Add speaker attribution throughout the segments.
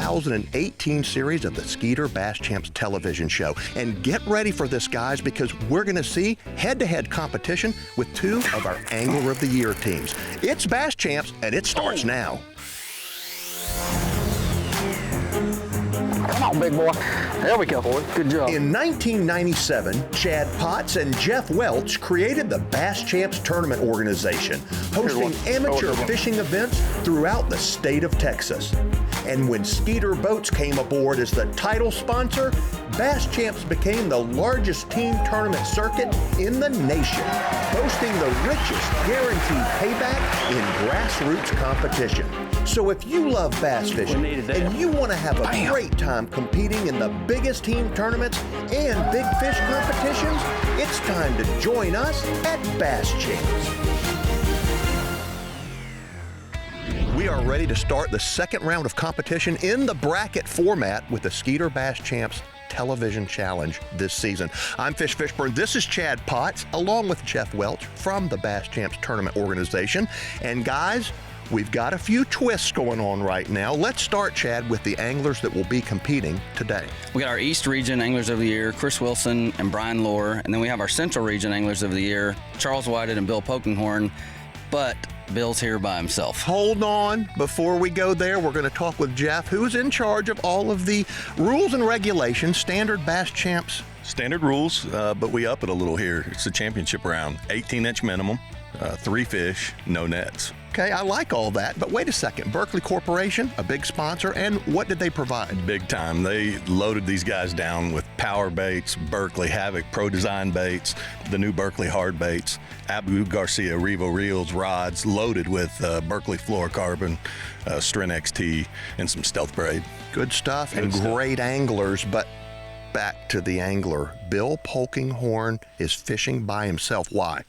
Speaker 1: 2018 series of the Skeeter Bass Champs television show. And get ready for this, guys, because we're going to see head-to-head competition with two of our Angler of the Year teams. It's Bass Champs, and it starts now.
Speaker 2: Come on, big boy. There we go, boy. Good job.
Speaker 1: In 1997, Chad Potts and Jeff Welch created the Bass Champs Tournament Organization, hosting amateur fishing events throughout the state of Texas. And when Skeeter Boats came aboard as the title sponsor, Bass Champs became the largest team tournament circuit in the nation, boasting the richest guaranteed payback in grassroots competition. So if you love bass fishing and you want to have a great time competing in the biggest team tournaments and big fish competitions, it's time to join us at Bass Champs. We are ready to start the second round of competition in the bracket format with the Skeeter Bass Champs Television Challenge this season. I'm Fishburne. This is Chad Potts, along with Jeff Welch from the Bass Champs Tournament Organization. And guys, we've got a few twists going on right now. Let's start, Chad, with the anglers that will be competing today.
Speaker 3: We got our East Region Anglers of the Year, Chris Wilson and Brian Lohr, and then we have our Central Region Anglers of the Year, Charles Whited and Bill Polkinghorn, but Bill's here by himself.
Speaker 1: Hold on. Before we go there, we're going to talk with Jeff, who's in charge of all of the rules and regulations, standard Bass Champs.
Speaker 4: Standard rules, but we up it a little here. It's a championship round, 18-inch minimum, 3 fish, no nets.
Speaker 1: Okay, I like all that, but wait a second. Berkeley Corporation, a big sponsor, and what did they provide?
Speaker 4: Big time. They loaded these guys down with power baits, Berkeley Havoc Pro Design baits, the new Berkeley hard baits, Abu Garcia Revo reels, rods loaded with Berkeley fluorocarbon, Stren XT, and some Stealth Braid.
Speaker 1: Good stuff and great anglers, but back to the angler. Bill Polkinghorn is fishing by himself. Why?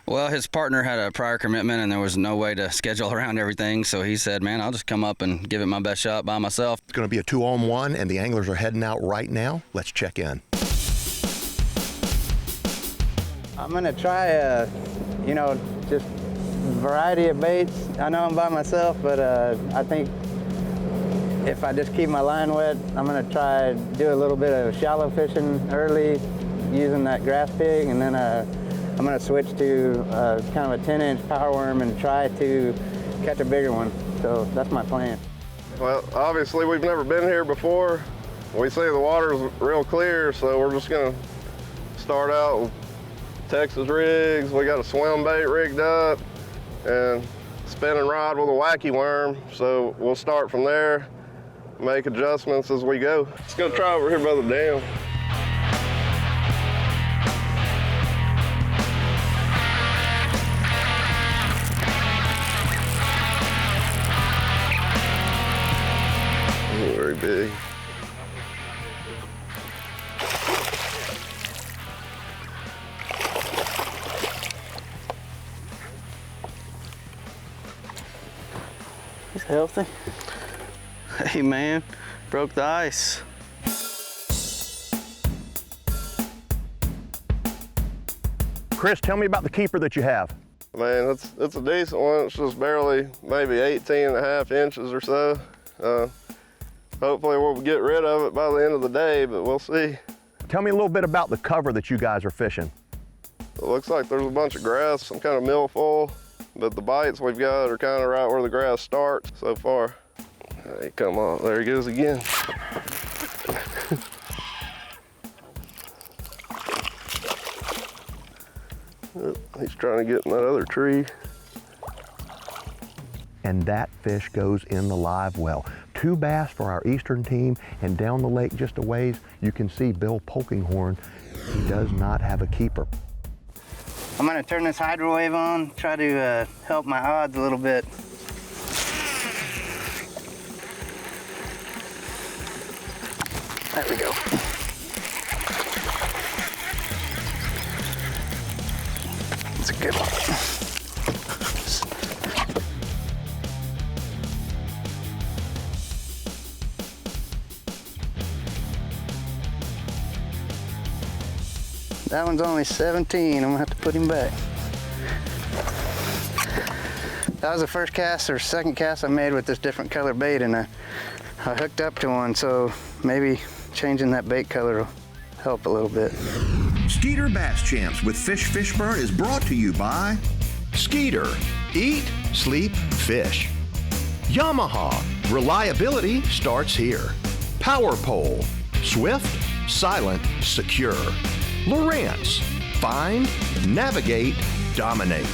Speaker 3: Well, his partner had a prior commitment and there was no way to schedule around everything, so he said, man, I'll just come up and give it my best shot by myself.
Speaker 1: It's going to be a 2-on-1, and the anglers are heading out right now. Let's check in.
Speaker 5: I'm going to try, just variety of baits. I know I'm by myself, but I think if I just keep my line wet, I'm going to try do a little bit of shallow fishing early using that grass pig, and then I'm going to switch to kind of a 10-inch power worm and try to catch a bigger one. So that's my plan.
Speaker 6: Well, obviously we've never been here before. We see the water's real clear, so we're just going to start out with Texas rigs. We got a swim bait rigged up and spinning rod with a wacky worm. So we'll start from there, make adjustments as we go. Let's go try over here by the dam. Very big.
Speaker 5: He's healthy.
Speaker 3: Hey, man, broke the ice.
Speaker 1: Chris, tell me about the keeper that you have.
Speaker 6: Man, it's a decent one. It's just barely maybe 18.5 inches or so. Hopefully we'll get rid of it by the end of the day, but we'll see.
Speaker 1: Tell me a little bit about the cover that you guys are fishing.
Speaker 6: It looks like there's a bunch of grass, some kind of milfoil, but the bites we've got are kind of right where the grass starts so far. Hey, come on, there he goes again. He's trying to get in that other tree.
Speaker 1: And that fish goes in the live well. 2 bass for our eastern team, and down the lake just a ways, you can see Bill Polkinghorn. He does not have a keeper.
Speaker 5: I'm going to turn this hydro wave on, try to help my odds a little bit. There we go. It's a good one. That one's only 17. I'm gonna have to put him back. That was the first cast or second cast I made with this different color bait, and I hooked up to one, so maybe changing that bait color will help a little bit.
Speaker 1: Skeeter Bass Champs with Fishburne is brought to you by Skeeter. Eat, sleep, fish. Yamaha. Reliability starts here. Power Pole. Swift, silent, secure. Lowrance. Find, navigate, dominate.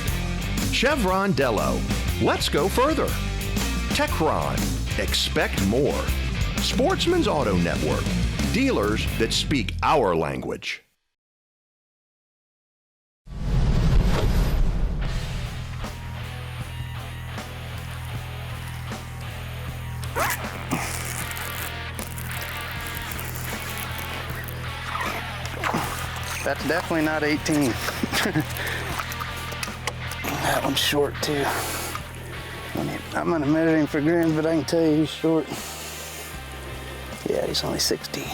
Speaker 1: Chevron Dello. Let's go further. Techron. Expect more. Sportsman's Auto Network. Dealers that speak our language.
Speaker 5: That's definitely not 18. That one's short too. I'm gonna measure him for grins, but I can tell you he's short. Yeah, he's only 16.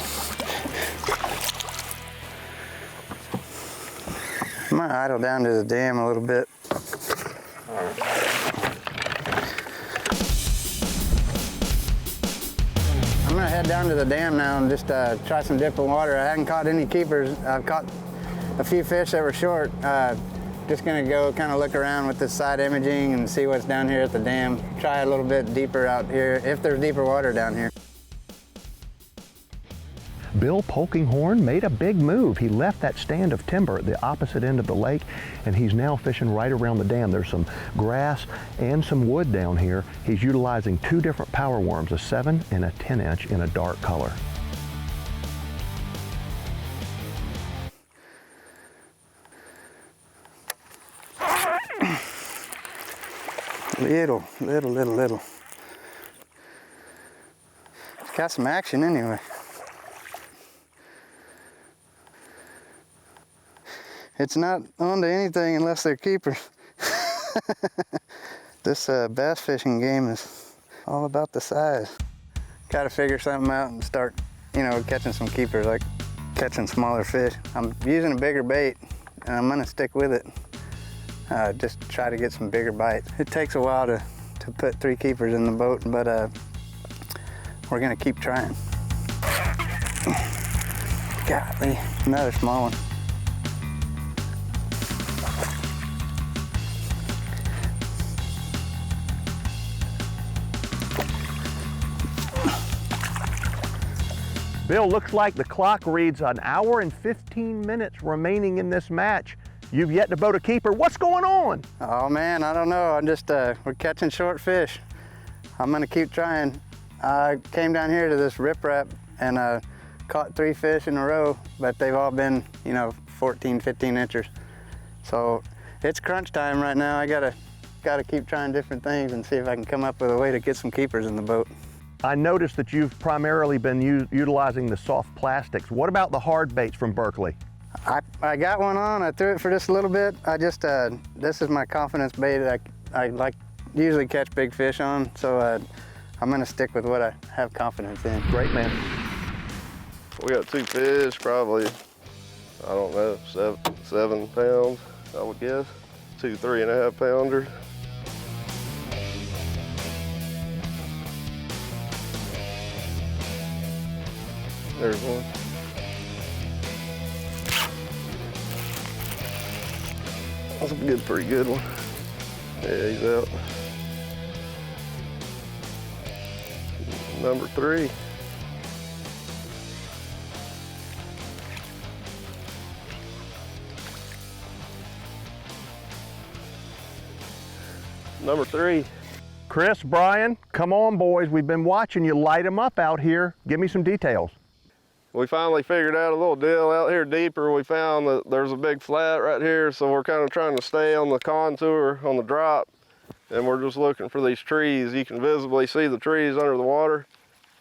Speaker 5: I might idle down to the dam a little bit. I'm gonna head down to the dam now and just try some different water. I haven't caught any keepers. I've caught a few fish that were short. Just gonna go kind of look around with this side imaging and see what's down here at the dam. Try a little bit deeper out here, if there's deeper water down here.
Speaker 1: Bill Polkinghorn made a big move. He left that stand of timber at the opposite end of the lake, and he's now fishing right around the dam. There's some grass and some wood down here. He's utilizing two different power worms, a 7 and a 10-inch in a dark color.
Speaker 5: Little. It's got some action anyway. It's not onto anything unless they're keepers. This bass fishing game is all about the size. Got to figure something out and start, catching some keepers, like catching smaller fish. I'm using a bigger bait, and I'm gonna stick with it. Just try to get some bigger bites. It takes a while to put 3 keepers in the boat, but we're gonna keep trying. Golly, another small one.
Speaker 1: Bill, looks like the clock reads an hour and 15 minutes remaining in this match. You've yet to boat a keeper. What's going on?
Speaker 5: Oh man, I don't know. I'm just, we're catching short fish. I'm gonna keep trying. I came down here to this riprap and caught 3 fish in a row, but they've all been, 14, 15 inches. So it's crunch time right now. I gotta keep trying different things and see if I can come up with a way to get some keepers in the boat.
Speaker 1: I noticed that you've primarily been utilizing the soft plastics. What about the hard baits from Berkeley?
Speaker 5: I got one on. I threw it for just a little bit. I just, this is my confidence bait. I usually catch big fish on, so I'm gonna stick with what I have confidence in.
Speaker 1: Great, man.
Speaker 6: We got 2 fish, probably, I don't know, 7 pounds, I would guess. 2 3.5 pounders. There's one. That's a pretty good one. Yeah, he's out. Number 3. Number 3.
Speaker 1: Chris, Brian, come on, boys. We've been watching you light them up out here. Give me some details.
Speaker 6: We finally figured out a little deal out here deeper. We found that there's a big flat right here, so we're kind of trying to stay on the contour, on the drop, and we're just looking for these trees. You can visibly see the trees under the water.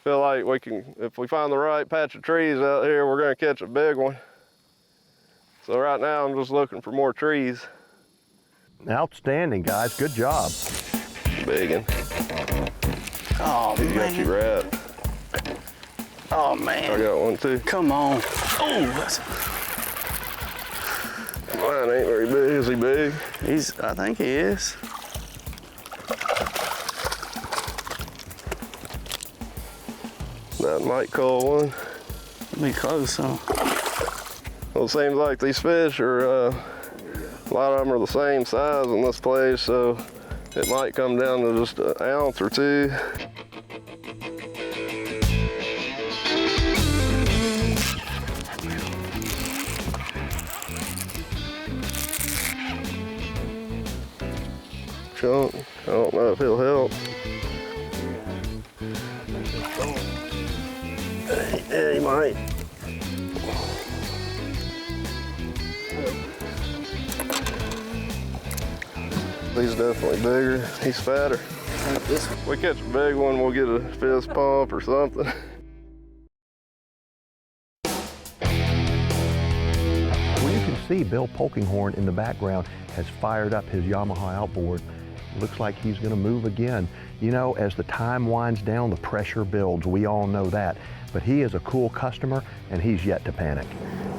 Speaker 6: Feel like we can, if we find the right patch of trees out here, we're gonna catch a big one. So right now I'm just looking for more trees.
Speaker 1: Outstanding, guys. Good job.
Speaker 6: Big one.
Speaker 5: Oh,
Speaker 6: He's got you wrapped.
Speaker 5: Oh man.
Speaker 6: I got one too.
Speaker 5: Come on. Oh, that's...
Speaker 6: Mine ain't very big. Is he big?
Speaker 5: I think he is.
Speaker 6: That might call one.
Speaker 2: Be close, huh?
Speaker 6: Well, it seems like these fish are, a lot of them are the same size in this place, so it might come down to just an ounce or two. Chunk, I don't know if he'll help. Yeah, he might. He's definitely bigger. He's fatter. If we catch a big one, we'll get a fist pump or something.
Speaker 1: Well, you can see Bill Polkinghorn in the background has fired up his Yamaha outboard. Looks like he's going to move again. You know, as the time winds down, the pressure builds. We all know that. But he is a cool customer, and he's yet to panic.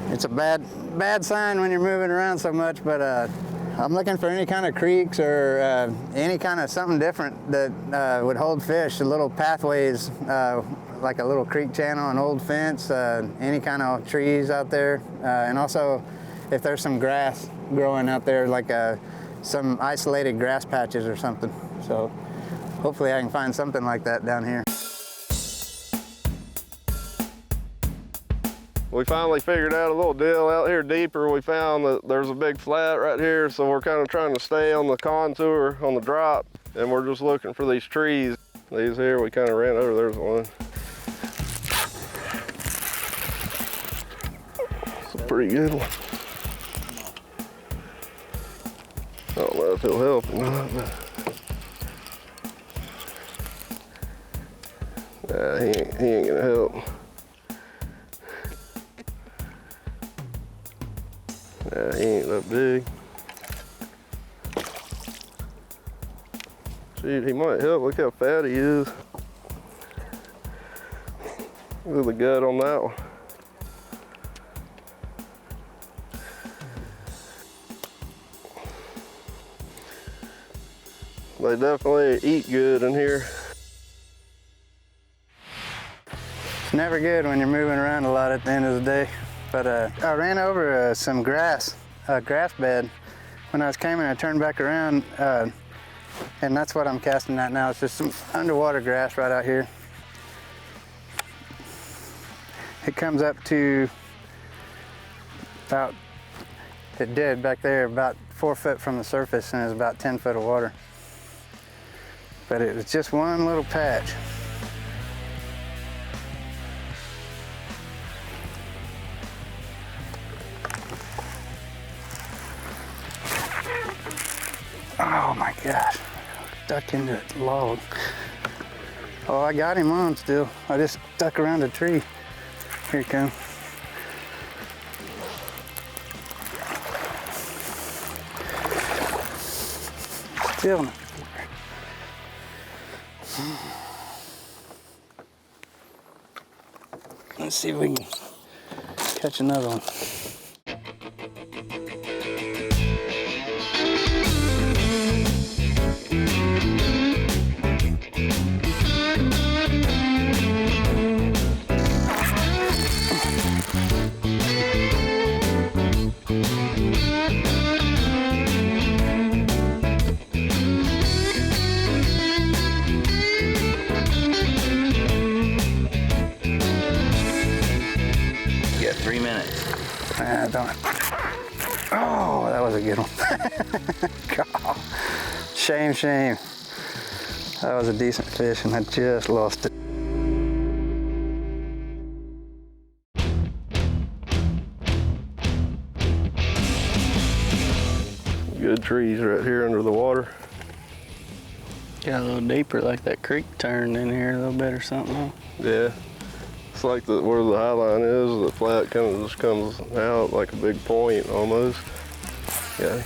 Speaker 5: It's a bad sign when you're moving around so much, but I'm looking for any kind of creeks or any kind of something different that would hold fish, little pathways, like a little creek channel, an old fence, any kind of trees out there. And also, if there's some grass growing out there, like some isolated grass patches or something. So hopefully I can find something like that down here.
Speaker 6: We finally figured out a little deal out here deeper. We found that there's a big flat right here, so we're kind of trying to stay on the contour, on the drop, and we're just looking for these trees. These here, we kind of ran over, there's one. It's a pretty good one. I don't know if he'll help or not, but. Nah, he ain't gonna help. Nah, he ain't that big. Shoot, he might help. Look how fat he is. Look at the gut on that one. They definitely eat good in here.
Speaker 5: It's never good when you're moving around a lot at the end of the day. But I ran over some grass bed. When I was coming, I turned back around, and that's what I'm casting at now. It's just some underwater grass right out here. It comes up to about, it did back there, about 4 foot from the surface, and it's about 10 foot of water. But it was just one little patch. Oh my gosh, stuck into a log. Oh, I got him on still. I just stuck around a tree. Here he comes. Still not. Let's see if we can catch another one. Oh, that was a good one. God. Shame. That was a decent fish and I just lost it.
Speaker 6: Good trees right here under the water.
Speaker 2: Got a little deeper, like that creek turned in here a little bit or something, huh?
Speaker 6: Yeah. It's like where the high line is, the flat kind of just comes out like a big point almost. Yeah.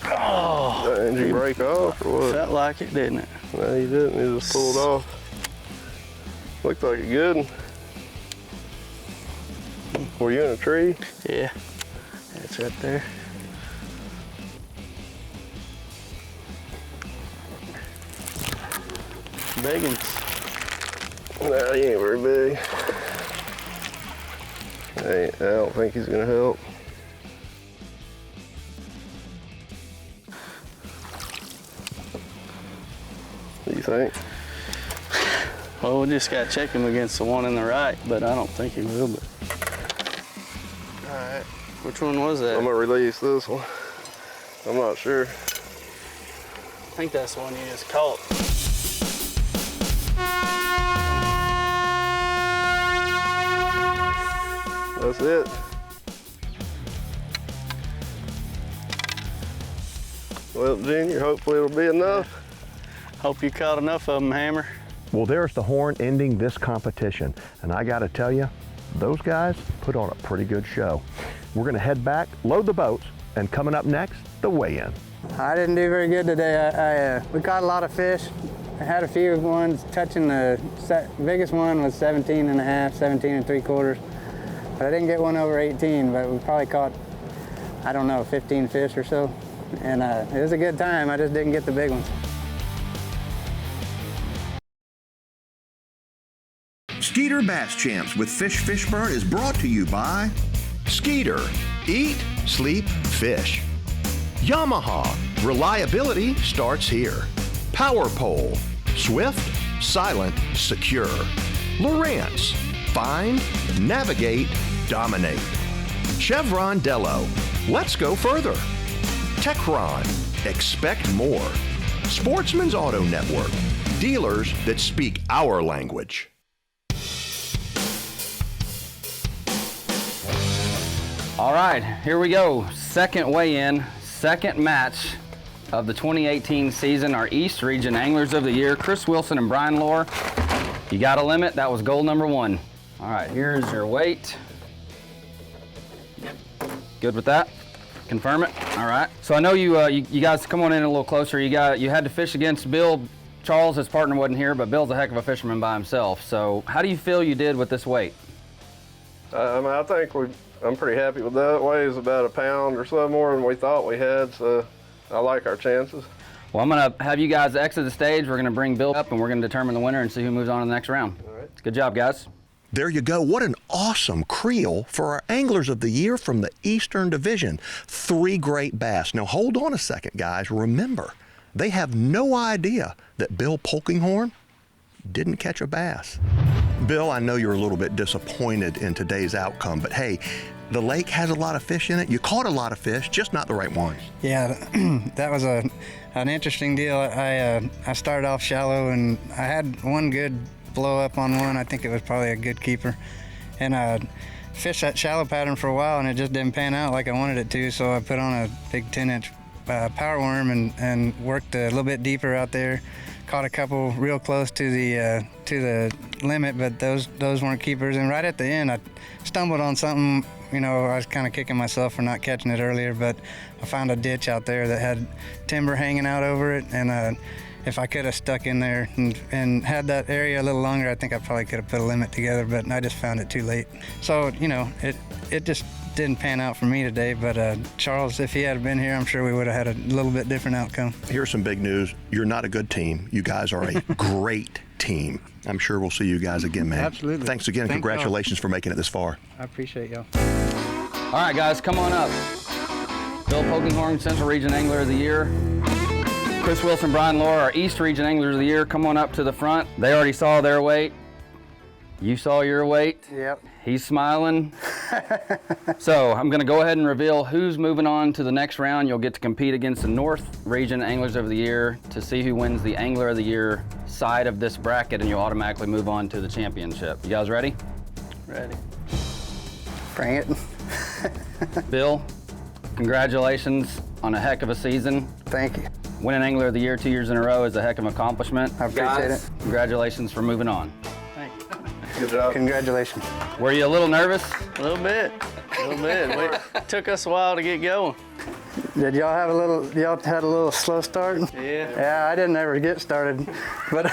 Speaker 2: Oh!
Speaker 6: Did you break off or what?
Speaker 2: Felt like it, didn't it?
Speaker 6: No, you didn't. You just pulled off. Looked like a good one. Were you in a tree?
Speaker 2: Yeah. It's right there. Big ones.
Speaker 6: Nah, he ain't very big. Hey, I don't think he's gonna help. What do you think?
Speaker 2: Well, we just got to check him against the one in the right, but I don't think he will. But all right, which one was that?
Speaker 6: I'm gonna release this one. I'm not sure.
Speaker 2: I think that's the one you just caught.
Speaker 6: That's it. Well, Junior, hopefully it'll be enough.
Speaker 2: Hope you caught enough of them, Hammer.
Speaker 1: Well, there's the horn ending this competition. And I got to tell you, those guys put on a pretty good show. We're going to head back, load the boats, and coming up next, the weigh-in.
Speaker 5: I didn't do very good today. We caught a lot of fish. I had a few ones touching the biggest one was 17 and a half, 17 and 3/4. But I didn't get one over 18, but we probably caught, I don't know, 15 fish or so. And it was a good time. I just didn't get the big ones.
Speaker 1: Skeeter Bass Champs with Fishburne is brought to you by Skeeter. Eat, sleep, fish. Yamaha. Reliability starts here. Power Pole. Swift, silent, secure. Lowrance. Find, navigate, dominate. Chevron Dello. Let's go further. Techron. Expect more. Sportsman's Auto Network. Dealers that speak our language.
Speaker 3: All right, here we go. Second weigh-in, second match of the 2018 season. Our East Region Anglers of the Year, Chris Wilson and Brian Lohr. You got a limit, that was goal number 1. All right, here's your weight. Good with that? Confirm it? All right. So I know you guys, come on in a little closer. You had to fish against Bill. Charles, his partner, wasn't here, but Bill's a heck of a fisherman by himself. So how do you feel you did with this weight?
Speaker 6: I think I'm pretty happy with that. It weighs about a pound or so more than we thought we had, so I like our chances.
Speaker 3: Well, I'm gonna have you guys exit the stage. We're gonna bring Bill up and we're gonna determine the winner and see who moves on to the next round.
Speaker 6: All right.
Speaker 3: Good job, guys.
Speaker 1: There you go. What an awesome creel for our Anglers of the Year from the Eastern Division. 3 great bass. Now hold on a second, guys. Remember, they have no idea that Bill Polkinghorn didn't catch a bass. Bill, I know you're a little bit disappointed in today's outcome, but hey, the lake has a lot of fish in it. You caught a lot of fish, just not the right ones.
Speaker 5: Yeah, that was an interesting deal. I started off shallow and I had one good blow up on one. I think it was probably a good keeper. And I fished that shallow pattern for a while and it just didn't pan out like I wanted it to, so I put on a big 10-inch power worm and worked a little bit deeper out there. Caught a couple real close to the limit, but those weren't keepers. And right at the end, I stumbled on something. You know, I was kind of kicking myself for not catching it earlier, but I found a ditch out there that had timber hanging out over it. And if I could have stuck in there and had that area a little longer, I think I probably could have put a limit together, but I just found it too late. So, you know, it just didn't pan out for me today, but Charles, if he had been here, I'm sure we would have had a little bit different outcome.
Speaker 1: Here's some big news. You're not a good team. You guys are a great team. I'm sure we'll see you guys again, man.
Speaker 5: Absolutely.
Speaker 1: Thanks again.
Speaker 5: Thank
Speaker 1: Congratulations for making it this far.
Speaker 5: I appreciate y'all.
Speaker 3: All right, guys, come on up. Bill Polkinghorn, Central Region Angler of the Year. Chris Wilson, Brian Lohr, our East Region Anglers of the Year. Come on up to the front. They already saw their weight. You saw your weight.
Speaker 5: Yep.
Speaker 3: He's smiling. So I'm going to go ahead and reveal who's moving on to the next round. You'll get to compete against the North Region Anglers of the Year to see who wins the Angler of the Year side of this bracket, and you'll automatically move on to the championship. You guys ready?
Speaker 2: Ready.
Speaker 5: Bring it.
Speaker 3: Bill, congratulations on a heck of a season.
Speaker 5: Thank you.
Speaker 3: Winning Angler of the Year 2 years in a row is a heck of an accomplishment.
Speaker 5: I appreciate it.
Speaker 3: Congratulations for moving on.
Speaker 2: Thank you.
Speaker 6: Good job.
Speaker 5: Congratulations.
Speaker 3: Were you a little nervous?
Speaker 2: A little bit. It took us a while to get going.
Speaker 5: Did y'all had a little slow start?
Speaker 2: Yeah.
Speaker 5: Yeah, I didn't ever get started, but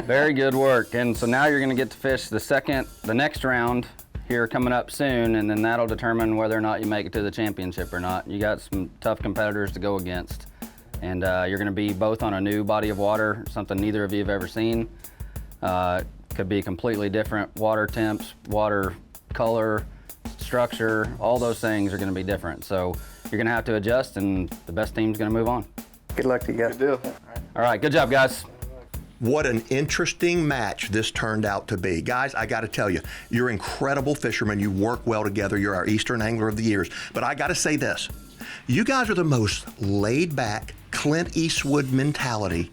Speaker 3: Very good work. And so now you're going to get to fish the next round here coming up soon, and then that'll determine whether or not you make it to the championship or not. You got some tough competitors to go against, and you're going to be both on a new body of water, something neither of you have ever seen. Could be completely different water temps, water color, structure, all those things are gonna be different. So you're gonna have to adjust, and the best team's gonna move on.
Speaker 5: Good luck to you guys.
Speaker 6: Good deal.
Speaker 3: All right, good job, guys.
Speaker 1: What an interesting match this turned out to be. Guys, I got to tell you, you're incredible fishermen. You work well together. You're our Eastern Angler of the Years. But I got to say this. You guys are the most laid-back, Clint Eastwood mentality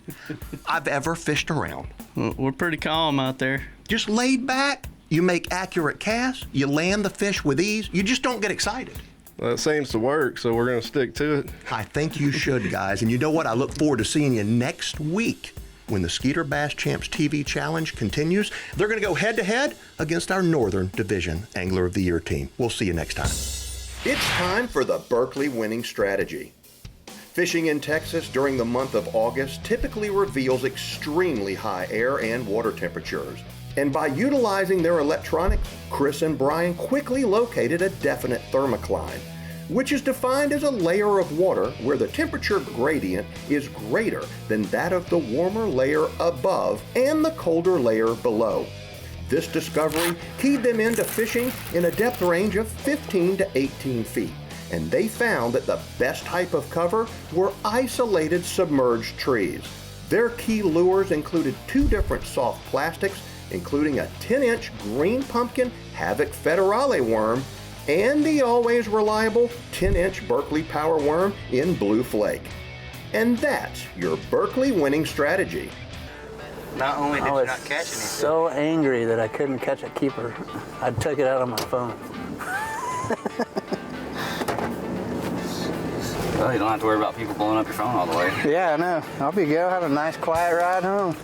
Speaker 1: I've ever fished around.
Speaker 2: Well, we're pretty calm out there.
Speaker 1: Just laid back. You make accurate casts. You land the fish with ease. You just don't get excited.
Speaker 6: Well, it seems to work, so we're going to stick to it.
Speaker 1: I think you should, guys. And you know what? I look forward to seeing you next week when the Skeeter Bass Champs TV Challenge continues. They're going to go head-to-head against our Northern Division Angler of the Year team. We'll see you next time. It's time for the Berkeley winning strategy. Fishing in Texas during the month of August typically reveals extremely high air and water temperatures. And by utilizing their electronics, Chris and Brian quickly located a definite thermocline, which is defined as a layer of water where the temperature gradient is greater than that of the warmer layer above and the colder layer below. This discovery keyed them into fishing in a depth range of 15 to 18 feet, and they found that the best type of cover were isolated submerged trees. Their key lures included 2 different soft plastics, including a 10-inch green pumpkin Havoc Federale worm and the always reliable 10-inch Berkeley Power worm in Blue Flake. And that's your Berkeley winning strategy.
Speaker 7: Not only did you not catch anything.
Speaker 5: So angry that I couldn't catch a keeper. I took it out on my phone.
Speaker 3: Well, you don't have to worry about people blowing up your phone all the way.
Speaker 5: Yeah, I know. I'll be good. I'll have a nice quiet ride home.